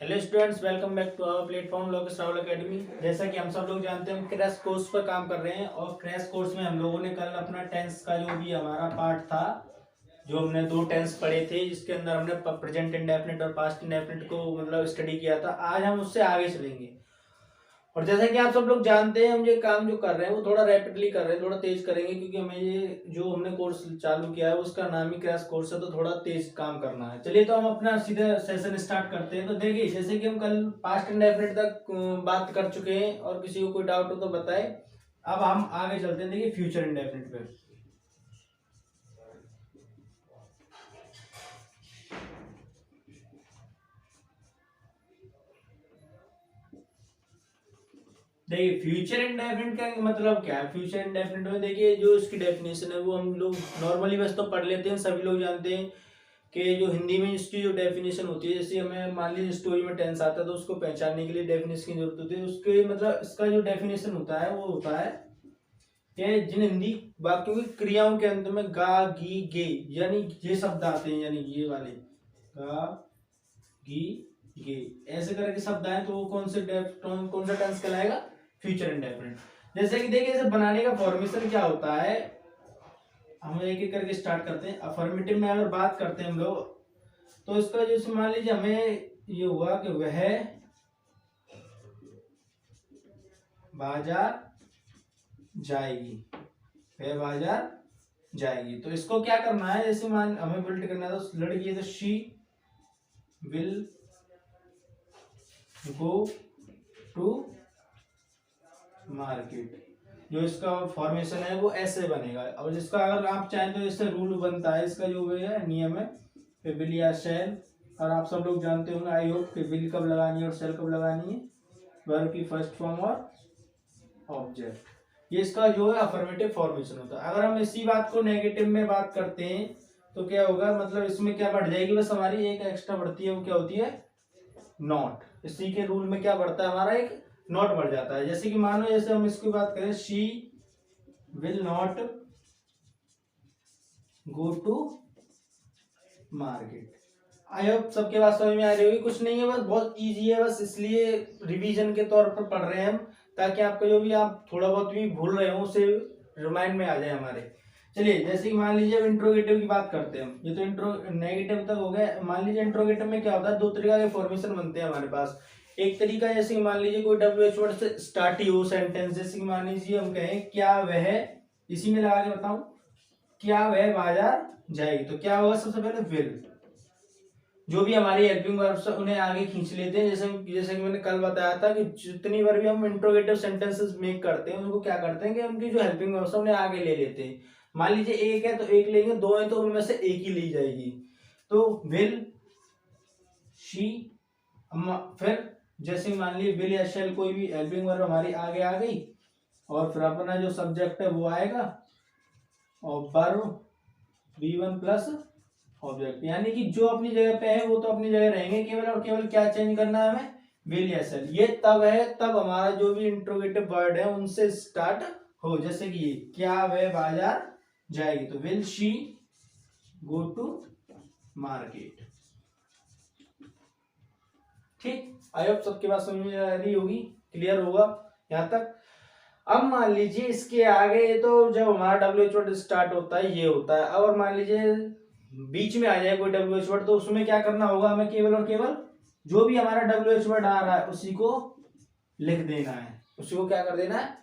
Hello students, welcome back to our platform Lokesh Rahul academy. जैसा कि हम सब लोग जानते हैं, हम क्रैश कोर्स पर काम कर रहे हैं और क्रैश कोर्स में हम लोगों ने कल अपना टेंस का जो भी हमारा पार्ट था, जो हमने दो टेंस पढ़े थे, जिसके अंदर हमने प्रेजेंट इंडेफिनिट और पास्ट इंडेफिनिट को मतलब स्टडी किया था। आज हम उससे आगे चलेंगे। और जैसा कि आप सब लोग जानते हैं, हम ये काम जो कर रहे हैं वो थोड़ा रैपिडली कर रहे हैं, थोड़ा तेज करेंगे, क्योंकि हमें ये जो हमने कोर्स चालू किया है उसका नाम ही क्रैश कोर्स है, तो थोड़ा तेज काम करना है। चलिए, तो हम अपना सीधा सेशन स्टार्ट करते हैं। तो देखिए, जैसे कि हम कल पास्ट इंडेफिनिट तक बात कर चुके हैं और किसी को कोई डाउट हो तो बताए। अब हम आगे चलते हैं, देखिए फ्यूचर इंडेफिनिट पे। देखिए, फ्यूचर इंडेफिनिट का मतलब क्या है। फ्यूचर इंडेफिनिट में देखिए, जो इसकी डेफिनेशन है वो हम लोग नॉर्मली बस तो पढ़ लेते हैं, सभी लोग जानते हैं कि जो हिंदी में इसकी जो डेफिनेशन होती है, जैसे हमें मान लीजिए स्टोरी में टेंस आता है तो उसको पहचानने के लिए डेफिनेशन की जरूरत होती है। उसके मतलब इसका जो डेफिनेशन होता है वो होता है कि जिन हिंदी वाक्यों की क्रियाओं के अंत में गा गी गे यानी ये शब्द आते हैं, यानी ये वाले गा गी गे ऐसे करके के शब्द आए तो वो कौन सा टेंस कहलाएगा, फ्यूचर इंडेफिनिट। जैसे कि देखिए, इसे बनाने का फॉर्मेशन क्या होता है, हम एक एक करके स्टार्ट करते हैं। अफर्मेटिव में अगर बात करते हैं हम लोग, तो इसका जैसे मान लीजिए हमें ये हुआ कि वह बाजार जाएगी, वह बाजार जाएगी। तो इसको क्या करना है, जैसे मान हमें बिल्ड करना है, तो लड़की है तो she will go to market. जो इसका फॉर्मेशन है वो ऐसे बनेगा। और जिसका अगर आप चाहें तो इससे रूल बनता है, इसका जो है नियम है कि विल या शैल। और आप सब लोग जानते होंगे, आई होप, कि विल कब लगानी है और शैल कब लगानी है, वर्ब की फर्स्ट फॉर्म और ऑब्जेक्ट। ये इसका जो है अफर्मेटिव फॉर्मेशन होता है। अगर हम इसी बात को नेगेटिव में बात करते हैं तो क्या होगा, मतलब इसमें क्या बढ़ जाएगी, बस हमारी एक एक्स्ट्रा बढ़ती है, वो क्या होती है, नॉट। इसी के रूल में क्या बढ़ता है, हमारा एक नॉट बढ़ जाता है। जैसे कि मानो, जैसे हम इसकी बात करें, she will not go to market. I hope सबके पास समझ में आ रही होगी। कुछ नहीं है, बस बहुत इजी है, बस इसलिए रिवीजन के तौर पर पढ़ रहे हैं हम, ताकि आपका जो भी आप थोड़ा बहुत भी भूल रहे हो उसे रिमाइंड में आ जाए हमारे। चलिए, जैसे कि मान लीजिए अब इंट्रोगेटिव की बात करते हैं हम। ये तो इंट्रो नेगेटिव तक हो गया। मान लीजिए इंट्रोगेटिव में क्या होता है, दो तरीका के फॉर्मेशन बनते हैं हमारे पास। एक तरीका, जैसे कि मान लीजिए कोई WH वर्ड से स्टार्ट ही हो सेंटेंस, जैसे कि मान लीजिए हम कहें क्या वह, इसी में लगा के बताऊं, क्या वह बाजार जाएगी, तो क्या होगा, सबसे पहले विल। जो भी हमारी हेल्पिंग वर्ब्स है उन्हें आगे खींच लेते हैं। जैसे जैसे कि मैंने कल बताया था कि जितनी बार भी हम इंट्रोगेटिव सेंटेंसेस मेक करते हैं, उनको क्या करते हैं कि उनकी जो हेल्पिंग वर्ब्स है उन्हें आगे ले लेते हैं। मान लीजिए एक है तो एक लेंगे, दो है तो उनमें से एक ही ली जाएगी। तो विल, शी, फिर जैसे मान लीजिए विल या शेल, कोई भी हेल्पिंग वर्ब हमारी आगे आ गई, और फिर अपना जो सब्जेक्ट है वो आएगा, और वर्ब V1 प्लस ऑब्जेक्ट। यानी कि जो अपनी जगह पे है वो तो अपनी जगह रहेंगे, केवल और केवल क्या चेंज करना है हमें, विल या शैल। ये तब है तब हमारा जो भी इंट्रोगेटिव वर्ड है उनसे स्टार्ट हो। जैसे कि क्या वह बाजार जाएगी, तो will she go to market. ठीक, आई होप सबके पास समझ में आ रही होगी, क्लियर होगा यहाँ तक। अब मान लीजिए इसके आगे, तो जब हमारा WH वर्ड स्टार्ट होता है ये होता है। अब मान लीजिए बीच में आ जाए कोई WH वर्ड, तो उसमें क्या करना होगा, हमें केवल और केवल जो भी हमारा WH वर्ड आ रहा है उसी को लिख देना है, उसी को क्या कर देना है,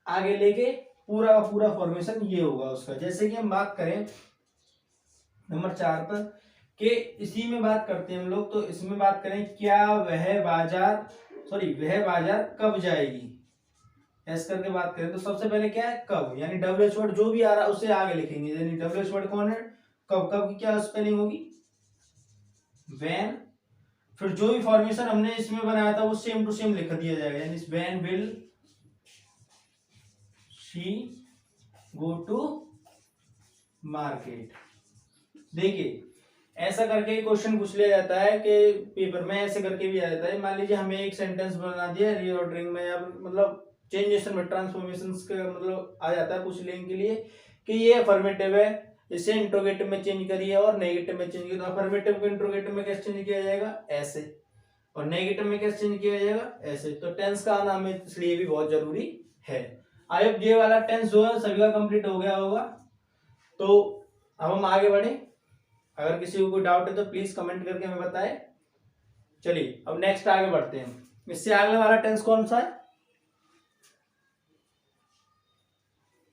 आगे लेके पूरा पूरा फॉर्मेशन ये होगा उसका। जैसे कि हम बात करें नंबर 4 पर, कि इसी में बात करते हैं हम लोग, तो इसमें बात करें क्या वह बाजार, सॉरी वह बाजार कब जाएगी, ऐसे करके बात करें तो सबसे पहले क्या है, कब, यानी WH वर्ड जो भी आ रहा है उसे आगे लिखेंगे। यानी WH वर्ड कौन है, कब। कब की क्या स्पेलिंग होगी, व्हेन। फिर जो भी फॉर्मेशन हमने इसमें बनाया था वो सेम टू सेम लिख दिया जाएगा, यानी when will she go to market. देखिए, ऐसा करके क्वेश्चन पूछ लिया जाता है कि पेपर में ऐसे करके भी आ जाता है। मान लीजिए हमें एक सेंटेंस बना दिया रीऑर्डरिंग में, या मतलब चेंजेशन में, ट्रांसफॉर्मेशन का मतलब आ जाता है पूछ लेने के लिए कि ये अफर्मेटिव है, इसे इंट्रोगेटिव में चेंज करिए और नेगेटिव में चेंज करिए। तो अफर्मेटिव को इंट्रोगेटिव में कैसे चेंज किया जाएगा, ऐसे। और नेगेटिव में कैसे चेंज किया जाएगा, ऐसे। तो टेंस का आना हमें इसलिए भी बहुत जरूरी है। आई होप ये वाला टेंस जो है सभी का कंप्लीट हो गया होगा। तो अब हम आगे बढ़े, अगर किसी को कोई डाउट है तो प्लीज कमेंट करके हमें बताएं। चलिए अब नेक्स्ट आगे बढ़ते हैं। इससे अगला वाला टेंस कौन सा है,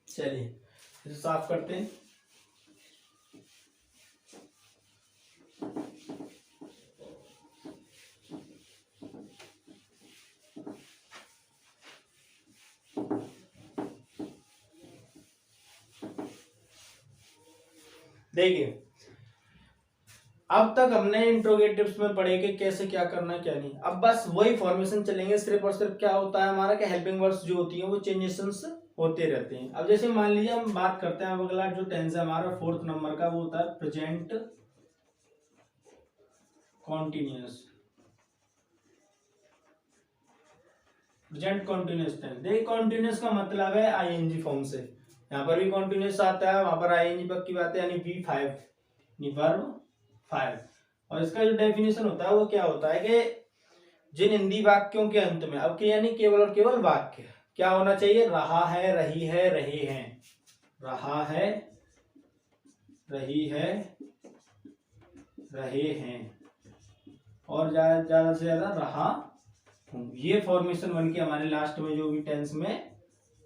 चलिए इसे साफ करते हैं। देखिए अब तक हमने इंट्रोगेटिव्स में पढ़े कि कैसे क्या करना क्या नहीं। अब बस वही फॉर्मेशन चलेंगे, सिर्फ और सिर्फ क्या होता है हमारा कि हेल्पिंग वर्ड्स जो होती हैं वो चेंजेस होते रहते हैं। अब जैसे मान लीजिए हम बात करते हैं, अब अगला जो टेंस है हमारा 4th नंबर का, वो होता है present continuous. Present continuous tense, देखिए कॉन्टिन्यूअस का मतलब है आईएनजी फॉर्म से, यहाँ पर भी कॉन्टिन्यूअस आता है, वहां पर आईएनजी पक्की बात है, यानी V5 वर्ब 5। और इसका जो डेफिनेशन होता है वो क्या होता है कि जिन हिंदी वाक्यों के अंत में, अब यानी केवल और केवल वाक्य क्या होना चाहिए, रहा है, रही है, रहे हैं, रहा है, रही है, रहे हैं, और ज्यादा से ज्यादा रहा हूं। ये फॉर्मेशन बन के हमारे लास्ट में जो भी टेंस में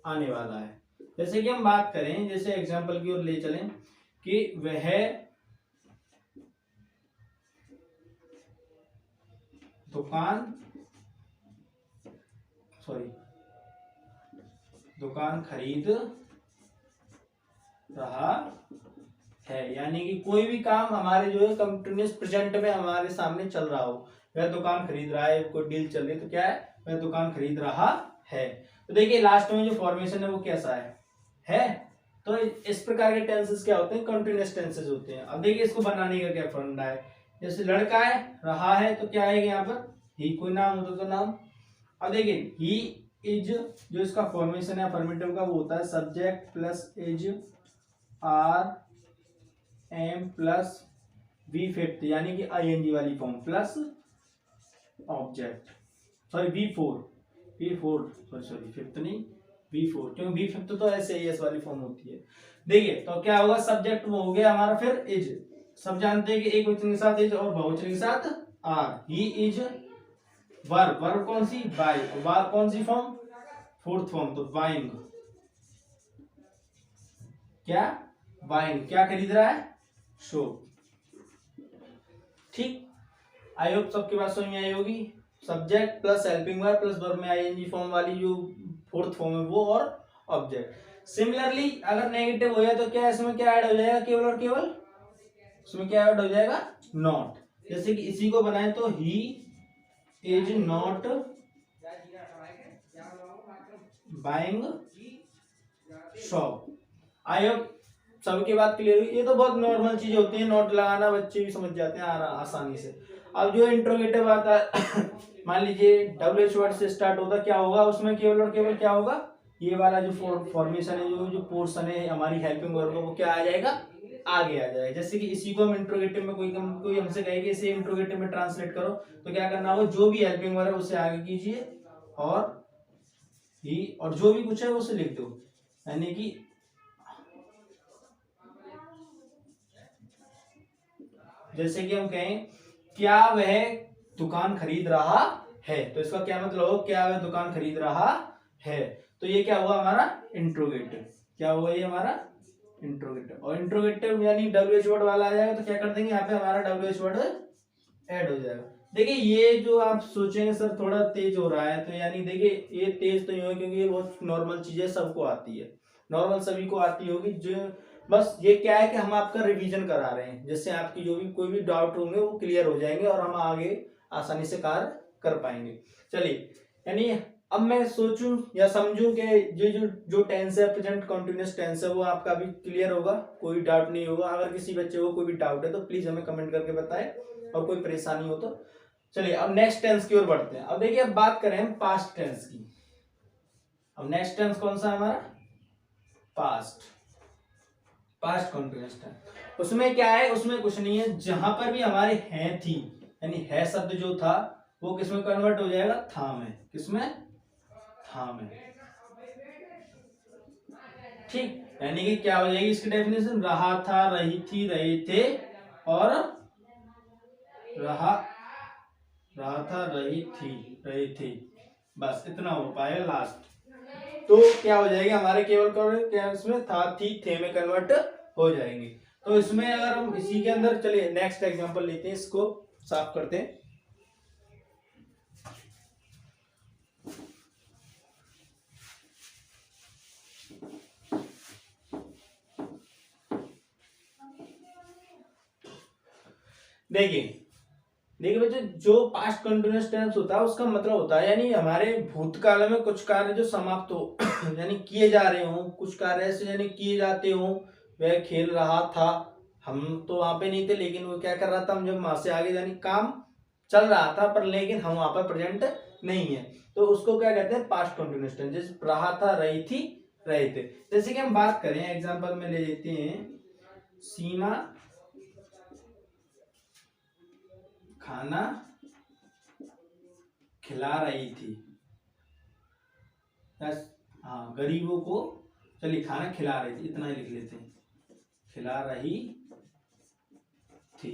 आने वाला है। जैसे कि हम बात करें, जैसे एग्जांपल की ओर ले चलें कि वह दुकान खरीद रहा है, यानी कि कोई भी काम हमारे जो है कंटिन्यूअस प्रेजेंट में हमारे सामने चल रहा हो, वह दुकान खरीद रहा है, कोई डील चल रही है तो क्या है, वह दुकान खरीद रहा है। तो देखिए लास्ट में जो फॉर्मेशन है वो कैसा है? तो इस प्रकार के टेंसेस क्या होते हैं, कंटिन्यूअस टेंसेस होते हैं। अब देखिए इसको बनाने का क्या फंडा है, जैसे लड़का है, रहा है, तो क्या आएगा यहाँ पर, ही, कोई नाम होता तो नाम। अब देखिए ही इज, जो इसका फॉर्मेशन है अफर्मेटिव का, वो होता है subject plus is are am plus V5, यानी कि आईएनजी वाली form, plus object, sorry V4 sorry fifth नहीं, V4, क्योंकि V5 तो ऐसे ही एस वाली फॉर्म होती है। देखिए तो क्या होगा, सब्जेक्ट वो हो गया हमारा, फिर इज, सब जानते हैं कि एक वचन के साथ इज और बहुवचन के साथ आर। ही इज वर्ब कौन सी, बाय, कौन सी फॉर्म, 4th फॉर्म, तो बाइंग, क्या खरीद रहा है, शो। ठीक, आई होप सबके बात समझ में आई होगी। Subject plus helping verb plus verb में आईएनजी फॉर्म वाली जो 4th फॉर्म है वो, और ऑब्जेक्ट। सिमिलरली अगर नेगेटिव हो जाए तो क्या इसमें क्या ऐड हो जाएगा, केवल और केवल उसमें क्या ऐड हो जाएगा, नॉट। जैसे कि इसी को बनाए तो he is not buying shop. I hope सबकी बात क्लियर हुई। ये तो बहुत नॉर्मल चीज होती है, नोट लगाना बच्चे भी समझ जाते हैं आसानी से। अब जो इंट्रोगेटिव आता है मान लीजिए WH वर्ड से स्टार्ट होता, क्या होगा उसमें, केवल और केवल क्या होगा, ये वाला जो फॉर्मेशन है, जो पोर्शन है हमारी हेल्पिंग वर्ब का, वो क्या आ जाएगा, आगे आ जाएगा। जैसे कि इसी को हम इंट्रोगेटिव में कोई हमसे कहे कि इसे इंट्रोगेटिव में ट्रांसलेट करो, तो क्या करना होगा, जो भी हेल्पिंग वर्ब है उसे आगे कीजिए और ही, और जो भी कुछ है उसे लिख दो, यानी कि जैसे कि हम कहें क्या वह दुकान खरीद रहा है, तो इसका क्या मतलब हो, क्या वह दुकान खरीद रहा है, तो ये क्या हुआ हमारा इंट्रोगेटिव। क्या हुआ ये हमारा इंट्रोगेटिव। और इंट्रोगेटिव यानी WH वर्ड वाला आ जाएगा तो क्या कर देंगे, यहाँ पे हमारा WH वर्ड ऐड हो जाएगा। देखिए ये जो आप सोचेंगे सर थोड़ा तेज हो रहा है, तो यानी देखिए ये तेज तो नहीं हो, क्योंकि ये बहुत नॉर्मल चीज है, सबको आती है, नॉर्मल सभी को आती होगी। जो बस ये क्या है कि हम आपका रिवीजन करा रहे हैं, जिससे आपकी जो भी कोई भी डाउट होंगे वो क्लियर हो जाएंगे और हम आगे आसानी से कार्य कर पाएंगे। चलिए, यानी अब मैं सोचूं या समझूं कि जो टेंस है प्रेजेंट कंटिन्यूअस टेंस है वो आपका भी क्लियर होगा, कोई डाउट नहीं होगा। अगर किसी बच्चे को कोई भी डाउट है तो प्लीज हमें कमेंट करके बताएं, और कोई परेशानी हो तो। चलिए अब नेक्स्ट टेंस की ओर बढ़ते हैं। अब देखिए अब बात करें हम पास्ट टेंस की। अब नेक्स्ट टेंस कौन सा है हमारा, पास्ट कंटिन्यूअस टेंस। उसमें क्या है, उसमें कुछ नहीं है, जहां पर भी हमारे हैं थी, यानी है शब्द जो था वो किसमें कन्वर्ट हो जाएगा, था में। किसमें, था में। ठीक, यानी कि क्या हो जाएगी इसकी डेफिनेशन, रहा था, रही थी, रहे थे और रहा था, रही थी, रहे थे, बस इतना हो पाएगा लास्ट। तो क्या हो जाएगा हमारे केवल क्या इसमें था, थी, थे में कन्वर्ट हो जाएंगे। तो इसमें अगर हम इसी के अंदर, चलिए नेक्स्ट एग्जांपल लेते हैं, इसको साफ करते हैं। देखिए बच्चों, जो पास्ट कंटिन्यूअस टेंस होता है उसका मतलब होता है यानी हमारे भूतकाल में कुछ कार्य जो समाप्त हो यानी किए जा रहे हो, कुछ कार्य ऐसे यानी किए जाते हो। वह खेल रहा था, हम तो वहां पे नहीं थे, लेकिन वो क्या कर रहा था, हम जब वहां से आगे यानी काम चल रहा था पर लेकिन हम वहां पर प्रेजेंट नहीं है, तो उसको क्या कहते हैं, पास्ट कंटिन्यूअस टेंस। जैसे रहा था, रही थी, रहे थे। जैसे कि हम बात करें एग्जाम्पल में ले लेते हैं, सीमा खाना खिला रही थी, हाँ गरीबों को, चलिए खाना खिला रही थी, इतना ही लिख लेते हैं, खिला रही थी।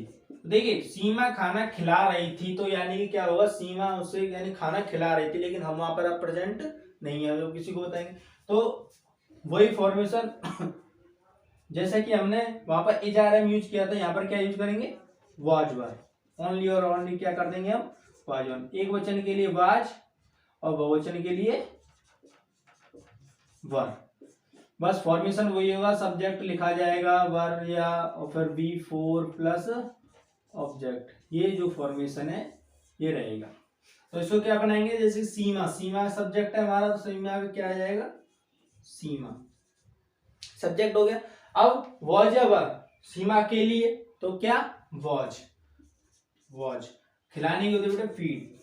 देखिए सीमा खाना खिला रही थी, तो यानी कि क्या होगा, सीमा उसे यानी खाना खिला रही थी, लेकिन हम वहां पर अब प्रेजेंट नहीं है, तो किसी को बताएंगे। तो वही फॉर्मेशन जैसा कि हमने वहां पर इज आर एम यूज किया था, यहाँ पर क्या यूज करेंगे, वाज वर, ओनली और ओनली क्या कर देंगे हम, वाज वन। एक वचन के लिए वाज और बहुवचन के लिए वर। बस फॉर्मेशन वही होगा, सब्जेक्ट लिखा जाएगा वर या और फिर बी फोर प्लस ऑब्जेक्ट, ये जो फॉर्मेशन है ये रहेगा। तो इसको क्या बनाएंगे, जैसे सीमा, सीमा सब्जेक्ट है हमारा, तो सीमा में क्या आ जाएगा, सीमा सब्जेक्ट हो गया। अब वॉज या वर, सीमा के लिए तो क्या, वॉज, वॉज खिलाने की होती है बेटा फीड,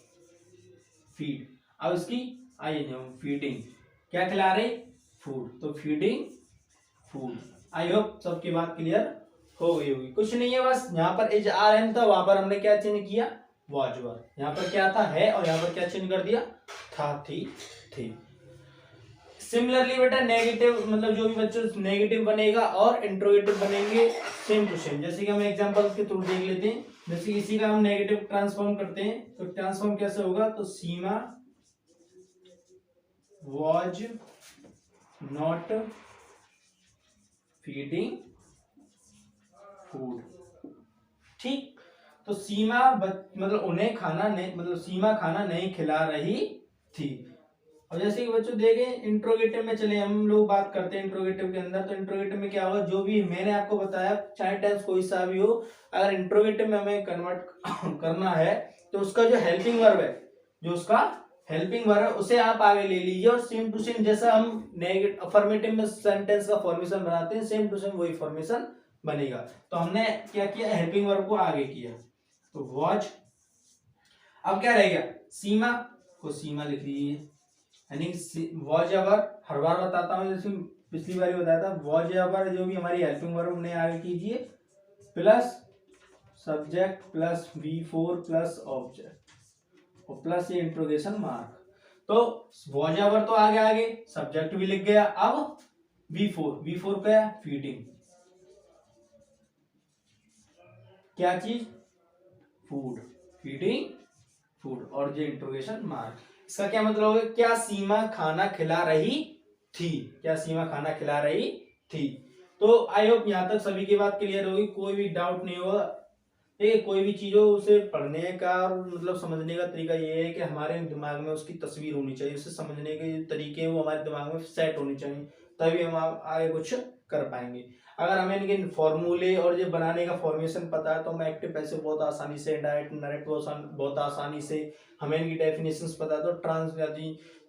फीड। अब इसकी आइए फीडिंग, क्या खिला रही, फूड, तो फीडिंग फूड। आई होप सबकी बात क्लियर हो गई होगी। कुछ नहीं है, बस यहाँ पर इज आर एम था, वहां पर हमने क्या चेंज किया, वाज वर। यहाँ पर क्या था, है, और यहाँ पर क्या चेंज कर दिया, था, थी। सिमिलरली बेटा नेगेटिव, मतलब जो भी बच्चों नेगेटिव बनेगा और इंट्रोगेटिव बनेंगे सेम टू सेम। जैसे कि हम एग्जांपल के थ्रू देख लेते हैं, जैसे इसी का हम नेगेटिव ट्रांसफॉर्म करते हैं, तो ट्रांसफॉर्म कैसे होगा, तो सीमा was not feeding food। ठीक, तो सीमा मतलब उन्हें खाना नहीं, मतलब सीमा खाना नहीं खिला रही थी। और जैसे कि बच्चों देखें इंट्रोगेटिव में, चले हम लोग बात करते हैं इंट्रोगेटिव के अंदर, तो इंट्रोगेटिव में क्या होगा, जो भी मैंने आपको बताया चाहे टेंस कोई सा भी हो, अगर इंट्रोगेटिव में हमें कन्वर्ट करना है तो उसका जो हेल्पिंग वर्ब है, जो उसका हेल्पिंग वर्ब है उसे आप आगे ले लीजिए, और सेम टू सेम जैसा हम नेगेटिव अफर्मेटिव में सेंटेंस का फॉर्मेशन बनाते हैं, सेम टू सेम वही फॉर्मेशन बनेगा। तो हमने क्या किया, हेल्पिंग वर्ब को आगे किया, तो वॉच। अब क्या रहेगा, सीमा को सीमा लिख लीजिए, यानी वॉज अवर, हर बार बताता हूँ, जैसे पिछली बार बताया था, वॉज अवर जो भी हमारी हेल्पिंग वर्ब उन्हें आगे कीजिए, plus subject plus V4 plus object और प्लस ये इंट्रोगेशन मार्क। तो वॉज अवर तो आगे सब्जेक्ट भी लिख गया, अब V4 क्या, फीडिंग, क्या चीज, फूड, फीडिंग फूड, और ये इंट्रोगेशन मार्क। इसका क्या मतलब है, क्या सीमा खाना खिला रही थी, क्या सीमा खाना खिला रही थी। तो आई होप यहाँ तक सभी की बात क्लियर होगी, कोई भी डाउट नहीं होगा। देखिए कोई भी चीज हो उसे पढ़ने का मतलब समझने का तरीका ये है कि हमारे दिमाग में उसकी तस्वीर होनी चाहिए, उसे समझने के तरीके वो हमारे दिमाग में सेट होनी चाहिए, तभी हम आगे कुछ कर पाएंगे। अगर हमें इनके फॉर्मूले और ये बनाने का फॉर्मेशन पता है तो हम एक्टिव पैसिव बहुत आसानी से, डायरेक्ट इनडायरेक्ट बहुत आसानी से, हमें इनकी डेफिनेशंस पता है तो ट्रांस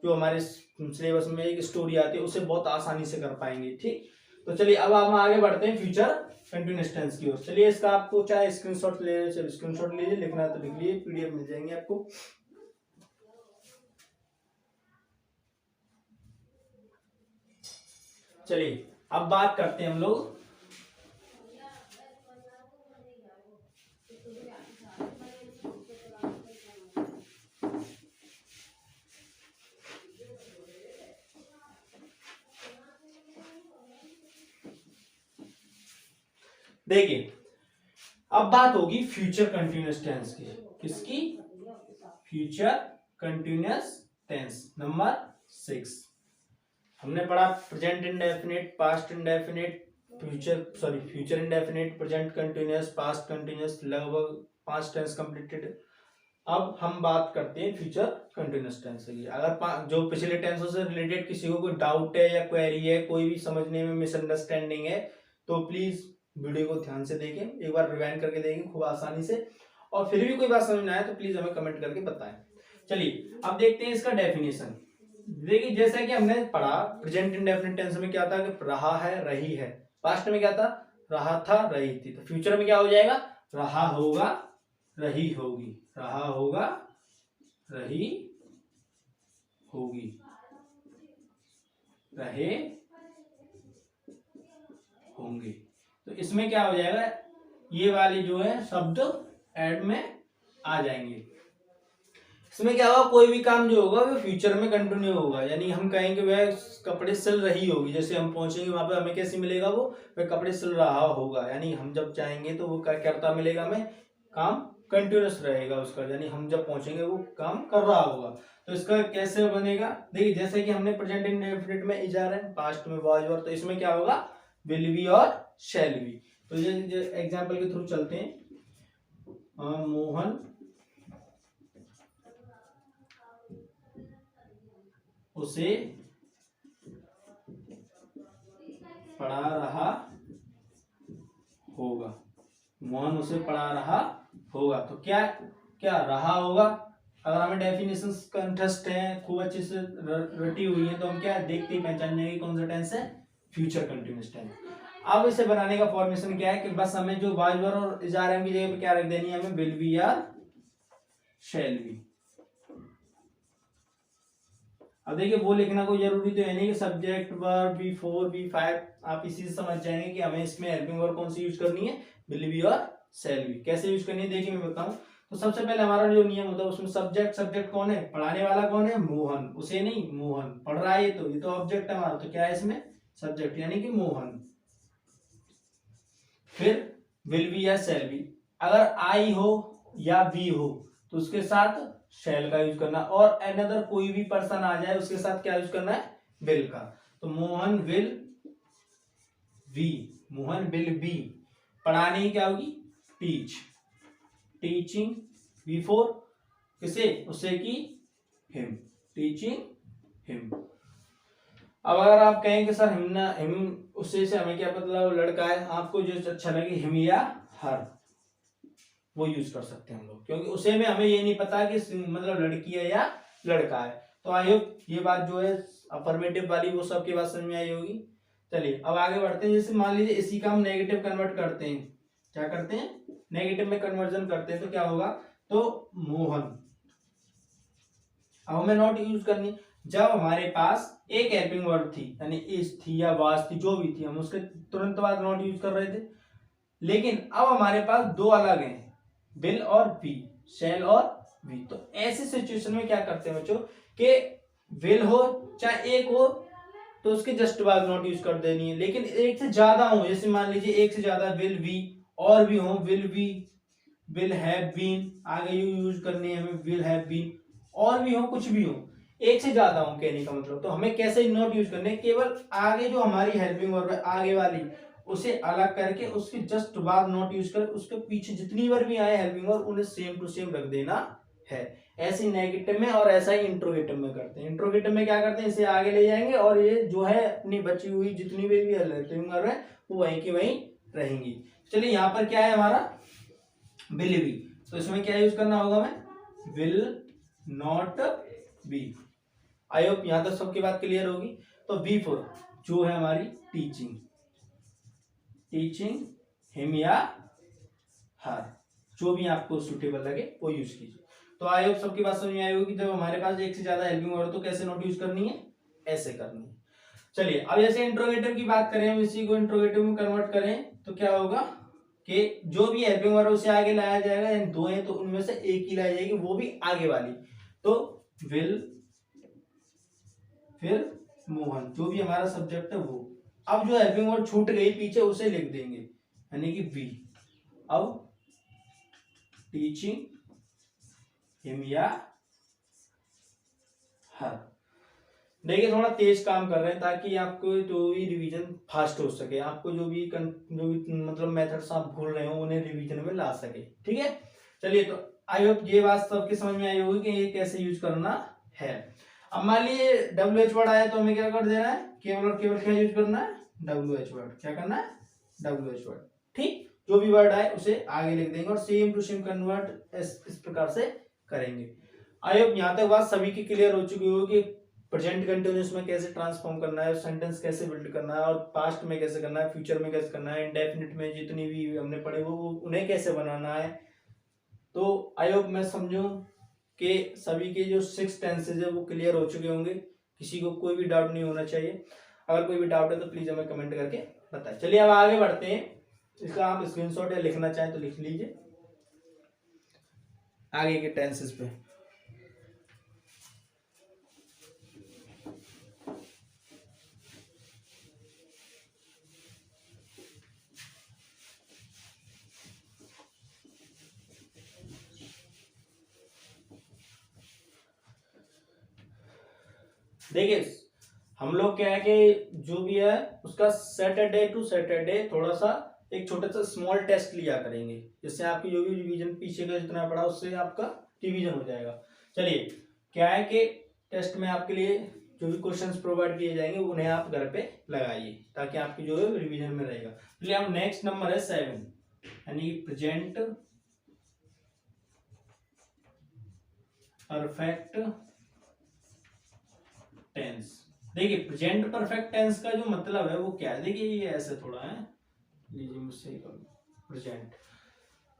जो हमारे सिलेबस में एक स्टोरी आती है उसे बहुत आसानी से कर पाएंगे। ठीक, तो चलिए अब हम आगे बढ़ते हैं फ्यूचर कंटिन्यूअस टेंस की ओर। चलिए इसका आपको चाहे स्क्रीनशॉट ले, चलिए स्क्रीनशॉट लीजिए, लिखना है तो लिख लीजिए, PDF मिल जाएंगे आपको। चलिए अब बात करते हैं हम लोग देखिए अब बात होगी फ्यूचर कंटिन्यूअस टेंस की। किसकी? Future continuous tense number 6। हमने पढ़ा present indefinite, past indefinite, future indefinite, present continuous, past continuous, लगभग 5 टेंस कंप्लीटेड। अब हम बात करते हैं फ्यूचर कंटिन्यूअस टेंस की। अगर जो पिछले टेंसों से रिलेटेड किसी को कोई डाउट है या क्वेरी है, कोई भी समझने में मिसअंडरस्टैंडिंग है, तो प्लीज वीडियो को ध्यान से देखें, एक बार रिवाइंड करके देखें खूब आसानी से, और फिर भी कोई बात समझ में आए तो प्लीज हमें कमेंट करके बताएं। चलिए अब देखते हैं इसका डेफिनेशन। देखिए जैसा कि हमने पढ़ा प्रेजेंट इंडेफिनिट टेंस में क्या था कि रहा है, रही है। पास्ट में क्या था? रहा था, रही थी। तो फ्यूचर में क्या हो जाएगा? रहा होगा, रही होगी, रहा होगा, रही होगी, रहे होंगे। तो इसमें क्या हो जाएगा? ये वाले जो है शब्द ऐड में आ जाएंगे। इसमें क्या होगा? कोई भी काम जो होगा वो फ्यूचर में कंटिन्यू होगा, यानी हम कहेंगे वह कपड़े सिल रही होगी, जैसे हम पहुंचेंगे वहां पे हमें कैसे मिलेगा? वो वह कपड़े सिल रहा होगा, यानी हम जब चाहेंगे तो वो क्या करता मिलेगा हमें? काम कंटिन्यूअस रहेगा उसका, यानी हम जब पहुंचेंगे वो काम कर रहा होगा। तो इसका कैसे बनेगा? देखिए जैसे कि हमने प्रेजेंट इंडेफिनिट में इज आ रहा है, पास्ट में वाज वर, तो इसमें क्या होगा? विल बी और शैल बी। तो ये एग्जाम्पल के थ्रू चलते हैं। मोहन उसे पढ़ा रहा होगा, मोहन उसे पढ़ा रहा होगा। तो क्या क्या रहा होगा? अगर हमें डेफिनेशन का इंटरेस्ट है, खूब अच्छे से रटी हुई है, तो हम क्या देखते ही पहचान जाएंगे कौन सा टेंस है? Future continuous tense. अब इसे बनाने का फॉर्मेशन क्या है कि बस हमें जो वाज वर और इज आर एम की जगह पे क्या रख देनी है? हमें विल बी या शैल बी। अब देखिए वो लिखना कोई जरूरी तो है नहीं कि सब्जेक्ट वर्ब B4 B5, आप इसी से समझ जाएंगे कि हमें इसमें हेल्पिंग वर्ब कौन सी यूज करनी है? विल बी और शैल बी। कैसे यूज करनी है देखिए मैं बताऊं। तो सबसे पहले हमारा जो नियम होता है उसमें सब्जेक्ट कौन है? पढ़ाने वाला कौन है? मोहन, उसे नहीं, मोहन पढ़ रहा है, ये तो ऑब्जेक्ट है हमारा, तो क्या है इसमें? सब्जेक्ट, यानी कि मोहन। फिर विल बी या शैल बी। अगर आई हो या बी हो तो उसके साथ शैल का यूज करना, और अनदर कोई भी पर्सन आ जाए उसके साथ क्या यूज करना है? विल का। तो Mohan will be, Mohan will be. पढ़ाने की क्या होगी? टीच, टीचिंग बिफोर किसे? उसे की हिम, टीचिंग हिम। अब अगर आप कहें कि सर हिम ना हिम उससे से हमें क्या मतलब लड़का है, आपको जो अच्छा लगे हिम या हर, वो यूज कर सकते हैं हम लोग, क्योंकि उसे में हमें ये नहीं पता कि मतलब लड़की है या लड़का है। तो आई होप ये बात जो है अफर्मेटिव वाली वो सबकी बात समझ में आई होगी। चलिए अब आगे बढ़ते हैं। जैसे मान लीजिए इसी का हम नेगेटिव कन्वर्ट करते हैं, क्या करते हैं? नेगेटिव में कन्वर्जन करते हैं, तो क्या होगा? तो मोहन, अब हमें नॉट यूज करनी। जब हमारे पास एक हेल्पिंग वर्ब थी, यानी इज थी या वाज थी, जो भी थी, हम उसके तुरंत बाद नॉट यूज कर रहे थे। लेकिन अब हमारे पास दो अलग हैं, विल और बी, शैल और बी। तो ऐसी सिचुएशन में क्या करते हैं बच्चों कि विल हो चाहे एक हो तो उसके जस्ट बाद नॉट यूज कर देनी है। लेकिन एक से ज्यादा हो, जैसे मान लीजिए एक से ज्यादा विल बी और भी हो, will be, will have been, आगे यूज करनी है हमें, विल हैव बीन, और भी हो, कुछ भी हो, एक से ज्यादा हो कहने का मतलब। तो हमें कैसे नॉट यूज करने? केवल आगे जो हमारी हेल्पिंग वर्ब है आगे वाली, उसे अलग करके उसके जस्ट बाद नॉट यूज कर, उसके पीछे जितनी बार भी आए हेल्पिंग वर्ब उन्हें सेम टू सेम रख देना है। ऐसे नेगेटिव में और ऐसा ही इंट्रोगेटिव में करते हैं। इंट्रोगेटिव में क्या करते हैं? इसे आगे ले जाएंगे और ये जो है अपनी बची हुई जितनी भी हेल्पिंग वर्ब है वो वहीं की वहीं रहेंगी। चलिए यहाँ पर क्या है हमारा? विल बी, तो इसमें क्या यूज करना होगा? हमें will not be. I hope यहां तक सबकी बात क्लियर होगी। तो B4 जो है हमारी टीचिंग, टीचिंग हिम या हर, जो भी आपको सुटेबल लगे वो यूज कीजिए। तो आई होप सबकी बात समझ में आई होगी। जब हमारे पास एक से ज्यादा हेल्पिंग वर्ब तो कैसे नॉट यूज करनी है? ऐसे करनी है। चलिए अब जैसे इंट्रोगेटिव की बात करें, हम इसी को इंट्रोगेटिव में कन्वर्ट करें तो क्या होगा कि जो भी हेल्पिंग वर्ब उसे आगे लाया जाएगा, यानी दो है तो उनमें से एक ही लाई जाएगी, वो भी आगे वाली। तो विल फिर मोहन, जो भी हमारा सब्जेक्ट है वो। अब जो हेल्पिंग वर्ब छूट गई पीछे उसे लिख देंगे, यानी कि बी। अब टीचिंग हिम या हर। देखिए थोड़ा तेज काम कर रहे हैं ताकि आपको जो भी रिवीजन फास्ट हो सके, आपको जो भी मतलब मेथड्स आप भूल रहे हो उन्हें रिवीजन में ला सके। ठीक है, चलिए तो आई होप ये बात सबके समझ में आई होगी कि ये कैसे यूज करना है। अब मान लीजिए WH वर्ड आया तो हमें क्या कर देना है, केवल और केवल क्या यूज करना है, WH वर्ड। क्या करना है, WH वर्ड। ठीक, जो भी वर्ड आए उसे आगे लिख देंगे और सेम टू सेम कन्वर्ट इस प्रकार से करेंगे। आई होप यहाँ तक बात सभी की क्लियर हो चुकी होगी। प्रेजेंट कंटिन्यूअस में कैसे ट्रांसफॉर्म करना है, सेंटेंस कैसे बिल्ड करना है, और पास्ट में कैसे करना है, फ्यूचर में कैसे करना है, इंडेफिनिट में जितनी भी हमने पढ़े वो उन्हें कैसे बनाना है। तो आई होप मैं समझूं कि सभी के जो 6 टेंसेज है वो क्लियर हो चुके होंगे, किसी को कोई भी डाउट नहीं होना चाहिए। अगर कोई भी डाउट है तो प्लीज हमें कमेंट करके बताएं। चलिए अब आगे बढ़ते हैं। इसका आप स्क्रीनशॉट या लिखना चाहें तो लिख लीजिए आगे के टेंसेज पे। देखिए हम लोग क्या है कि जो भी है उसका सैटरडे टू सैटरडे थोड़ा सा एक छोटा सा स्मॉल टेस्ट लिया करेंगे, जिससे आपकी जो भी रिवीजन पीछे का जितना पड़ा उससे आपका रिवीजन हो जाएगा। चलिए क्या है कि टेस्ट में आपके लिए जो भी क्वेश्चंस प्रोवाइड किए जाएंगे उन्हें आप घर पे लगाइए ताकि आपकी जो है रिवीजन में रहेगा। चलिए अब नेक्स्ट नंबर है 7, यानी प्रेजेंट परफेक्ट टेंस। देखिए प्रेजेंट परफेक्ट टेंस का जो मतलब है वो क्या है, देखिए ये ऐसे थोड़ा है, लीजिए मुझसे प्रेजेंट।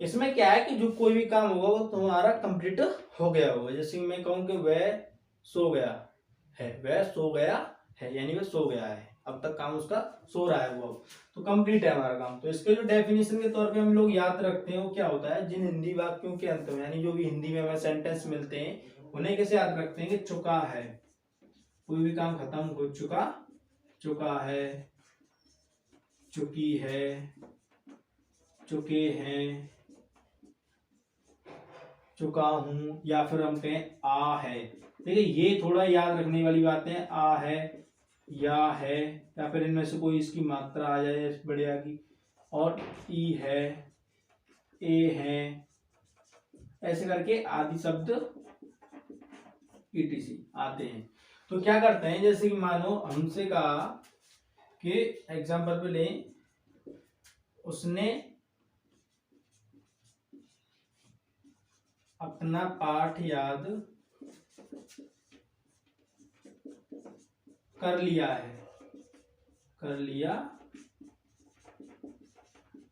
इसमें क्या है कि जो कोई भी काम होगा वो तुम्हारा कंप्लीट हो गया होगा। जैसे मैं कहूं कि वह सो गया है, वह सो गया है यानी वह सो गया है, अब तक काम उसका सो रहा है वो, अब तो कंप्लीट है हमारा काम। तो इसके जो डेफिनेशन के तौर पे हम लोग याद रखते हैं वो क्या होता है, जिन हिंदी वाक्यों के अंत में यानी जो भी हिंदी में हमें सेंटेंस मिलते हैं उन्हें कैसे याद रखते हैं कि चुका है, कोई भी काम खत्म हो चुका, चुका है, चुकी है, चुके हैं, चुका हूं, या फिर हम कहें आ है। देखिए ये थोड़ा याद रखने वाली बातें हैं, आ है, या है, या फिर इनमें से कोई इसकी मात्रा आ जाए बढ़िया की, और ई है, ए है, ऐसे करके आदि शब्द ETC आते हैं। तो क्या करते हैं, जैसे कि मानो हमसे कहा कि एग्जाम्पल पे लें, उसने अपना पाठ याद कर लिया है, कर लिया।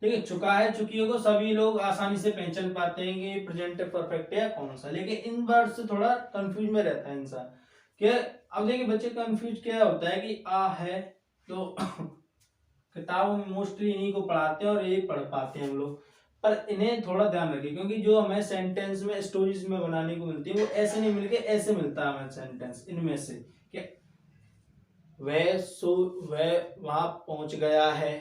देखिए चुका है, चुकी को सभी लोग आसानी से पहचान पाते हैं कि प्रेजेंट परफेक्ट है कौन सा, लेकिन इन वर्ड से थोड़ा कंफ्यूज में रहता है इंसान कि अब देखिए बच्चे कंफ्यूज क्या होता है कि आ है तो किताबों में मोस्टली इन्हीं को पढ़ाते हैं और यही पढ़ पाते हैं हम लोग, पर इन्हें थोड़ा ध्यान रखिए क्योंकि जो हमें सेंटेंस में स्टोरीज में बनाने को मिलती है वो ऐसे नहीं मिलके ऐसे मिलता है हमें सेंटेंस इनमें से कि वह वहां पहुंच गया है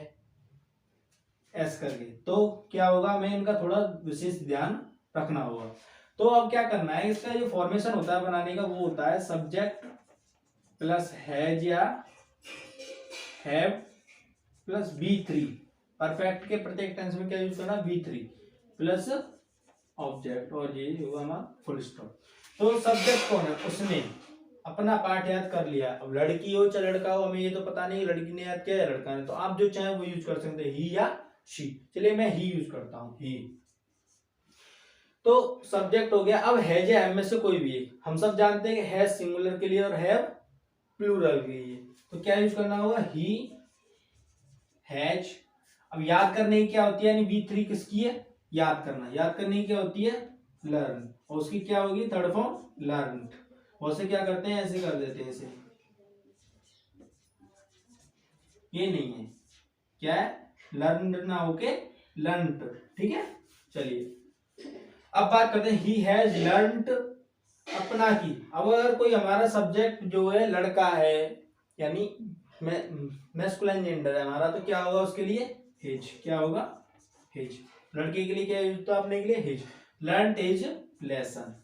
ऐसे करके। तो क्या होगा, हमें इनका थोड़ा विशेष ध्यान रखना होगा। तो अब क्या करना है, इसका जो फॉर्मेशन होता है बनाने का वो होता है सब्जेक्ट प्लस हैज या हैव प्लस B3। परफेक्ट के प्रत्येक टेंस में क्या यूज करना, B3 प्लस ऑब्जेक्ट, और ये होगा हमारा फुल स्टॉप। तो सब्जेक्ट कौन है, उसने अपना पाठ याद कर लिया। अब लड़की हो चाहे लड़का हो हमें ये तो पता नहीं लड़की ने याद किया है लड़का ने, तो आप जो चाहे वो यूज कर सकते हैं, ही या शी। चलिए मैं ही यूज करता हूं, ही। तो सब्जेक्ट हो गया। अब हैज या हैव में से कोई भी एक, हम सब जानते हैं कि हैज सिंगुलर के लिए और हैव प्लूरल के लिए, तो क्या यूज करना होगा, ही, हैज। अब याद करने की क्या होती है, यानी B3 किसकी है, याद करना। याद करने की क्या होती है, लर्न, और उसकी क्या होगी थर्ड फॉर्म लर्न। वैसे क्या करते हैं, ऐसे कर देते हैं, इसे ये नहीं है, क्या है, लर्न ना होके लर्नड। ठीक है, चलिए अब बात करते हैं ही हैज लर्नड अपना की। अब अगर कोई हमारा सब्जेक्ट जो है लड़का है यानी मैस्कुलाइन जेंडर है हमारा, तो क्या होगा उसके लिए, हेज। क्या होगा, हिज। लड़के के लिए क्या यूज होता है आपने के लिए his, learned his lesson.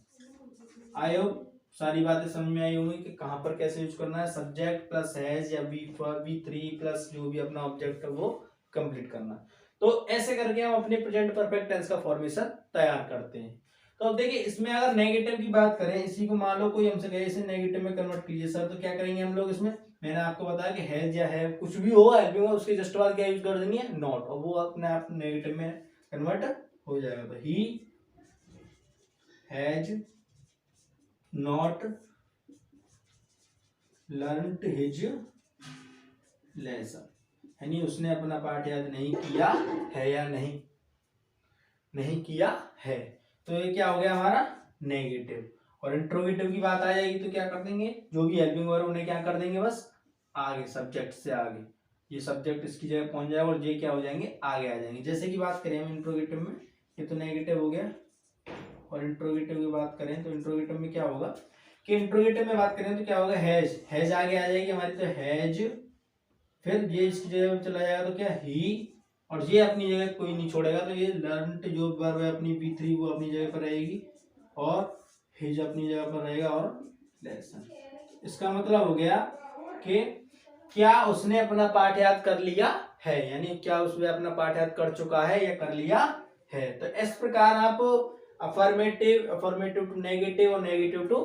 I hope सारी बातें समझ में आई होंगी कि कहाँ पर कैसे यूज करना है, सब्जेक्ट प्लस हैज या V3 प्लस जो भी अपना ऑब्जेक्ट है वो कंप्लीट करना। तो ऐसे करके हम अपने प्रेजेंट परफेक्ट टेंस का फॉर्मेशन तैयार करते हैं। तो अब देखिए इसमें अगर नेगेटिव की बात करें, इसी को मान लो कोई हमसे कहे इसे नेगेटिव में कन्वर्ट कीजिए सर, तो क्या करेंगे हम लोग इसमें, मैंने आपको बताया कि हैज या है कुछ भी हो हेल्पिंग में उसके जस्ट बाद क्या यूज कर देनी है, नॉट, और वो अपने आप नेगेटिव में कन्वर्ट हो जाएगा। तो he has not learned his lesson, यानी उसने अपना पाठ याद नहीं किया है या नहीं किया है। तो ये क्या हो गया हमारा नेगेटिव। और इंट्रोगेटिव की बात आ जाएगी तो क्या कर देंगे, जो भी हेल्पिंग वर्ब उन्हें क्या कर देंगे, बस आगे सब्जेक्ट से आगे, ये सब्जेक्ट इसकी जगह पहुंच जाएगा और ये क्या हो जाएंगे, आगे आ जाएंगे। जैसे कि बात करें हम इंट्रोगेटिव में, ये तो नेगेटिव हो गया, और इंट्रोगेटिव की बात करें तो इंट्रोगेटिव में क्या होगा कि इंट्रोगेटिव में बात करें तो क्या होगा, हैज आगे आ जाएगी हमारी, तो हैज, फिर ये इसकी जगह चला जाएगा तो क्या ही, और ये अपनी जगह कोई नहीं छोड़ेगा, तो ये लर्नड जो वर्ब है अपनी V3 वो अपनी जगह पर रहेगी और हिज अपनी जगह पर रहेगा और लेसन। इसका मतलब हो गया कि क्या उसने अपना पाठ याद कर लिया है, यानी क्या उसने अपना पाठ याद कर चुका है या कर लिया है। तो इस प्रकार आप अफर्मेटिव टू नेगेटिव और नेगेटिव टू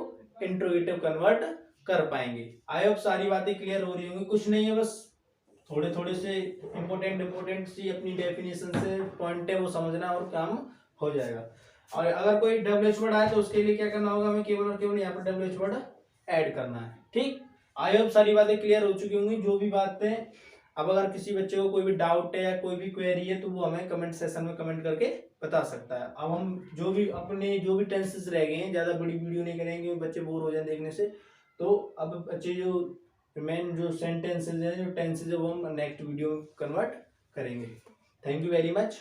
इंट्रोगेटिव कन्वर्ट कर पाएंगे। आई होप सारी बातें क्लियर हो रही होंगी, कुछ नहीं है, बस थोड़े थोड़े से इंपोर्टेंट सी अपनी डेफिनेशन से पॉइंट है वो समझना और काम हो जाएगा। और अगर कोई WH वर्ड आए तो उसके लिए क्या करना होगा, हमें केवल और केवल यहाँ पर WH वर्ड ऐड करना है। ठीक, आई होप सारी बातें क्लियर हो चुकी होंगी। जो भी बातें अब अगर किसी बच्चे को कोई भी डाउट है या कोई भी क्वेरी है तो वो हमें कमेंट सेक्शन में कमेंट करके बता सकता है। अब हम जो भी अपने जो भी टेंसेस रह गए हैं, ज्यादा बड़ी वीडियो नहीं करेंगे, बच्चे बोर हो जाए देखने से, तो अब बच्चे जो मेन जो सेंटेंसेस हैं, जो टेंसेस है, वो हम नेक्स्ट वीडियो में कन्वर्ट करेंगे। Thank you very much.